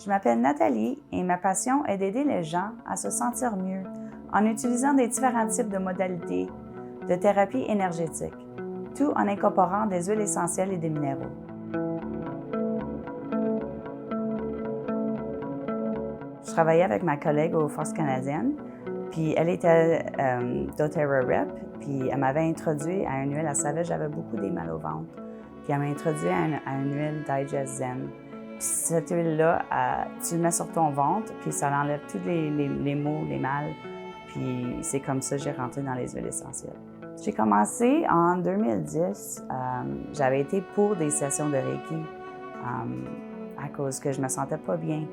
Je m'appelle Nathalie et ma passion est d'aider les gens à se sentir mieux en utilisant des différents types de modalités de thérapie énergétique, tout en incorporant des huiles essentielles et des minéraux. Je travaillais avec ma collègue aux Forces canadiennes, puis elle était doTERRA Rep, puis elle m'avait introduit à une huile. Elle savait que j'avais beaucoup des mal au ventre, puis elle m'a introduit à une huile Digest Zen. Puis cette huile-là, tu le mets sur ton ventre, puis ça enlève tous les maux, les maux, puis c'est comme ça que j'ai rentré dans les huiles essentielles. J'ai commencé en 2010. J'avais été pour des sessions de Reiki à cause que je me sentais pas bien.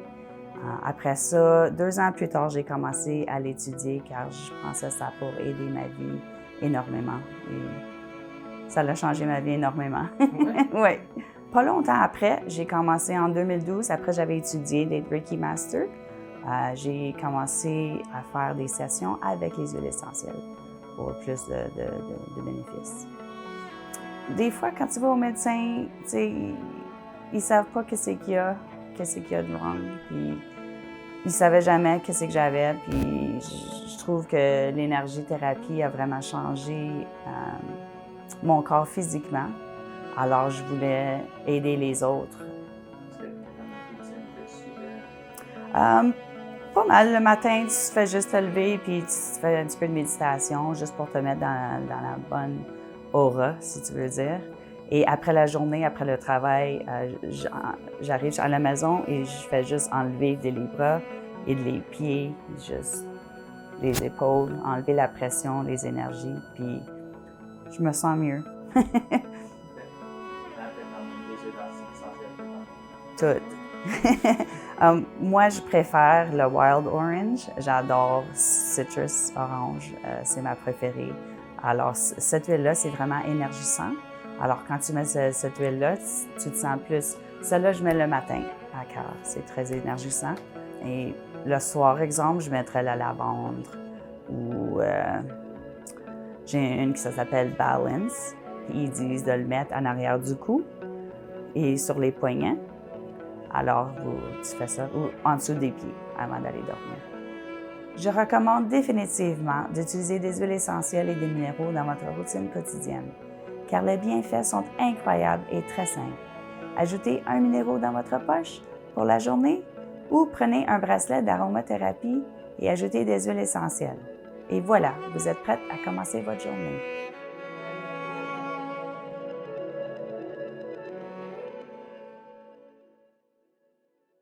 Après ça, 2 ans plus tard, j'ai commencé à l'étudier car je pensais que ça pourrait aider ma vie énormément. Et ça a changé ma vie énormément. Oui. Pas longtemps après, j'ai commencé en 2012. Après, j'avais étudié d'être Reiki Master. J'ai commencé à faire des sessions avec les huiles essentielles pour plus de bénéfices. Des fois, quand tu vas au médecin, ils ne savent pas qu'est-ce qu'il y a de wrong. Puis, ils ne savaient jamais qu'est-ce que j'avais. Puis, je trouve que l'énergie-thérapie a vraiment changé mon corps physiquement. Alors, je voulais aider les autres. Pas mal. Le matin, tu fais juste te lever puis tu fais un petit peu de méditation juste pour te mettre dans la bonne aura, si tu veux dire. Et après la journée, après le travail, j'arrive à la maison et je fais juste enlever les bras et les pieds, juste les épaules, enlever la pression, les énergies, puis je me sens mieux. Tout. Moi, je préfère le Wild Orange. J'adore Citrus Orange. C'est ma préférée. Alors, cette huile-là, c'est vraiment énergisant. Alors, quand tu mets cette huile-là, tu te sens plus. Celle-là, je mets le matin à cœur. C'est très énergisant. Et le soir, exemple, je mettrais la lavande ou j'ai une qui s'appelle Balance. Ils disent de le mettre en arrière du cou et sur les poignets. Alors, tu fais ça ou en dessous des pieds avant d'aller dormir. Je recommande définitivement d'utiliser des huiles essentielles et des minéraux dans votre routine quotidienne, car les bienfaits sont incroyables et très simples. Ajoutez un minéraux dans votre poche pour la journée ou prenez un bracelet d'aromathérapie et ajoutez des huiles essentielles. Et voilà, vous êtes prête à commencer votre journée.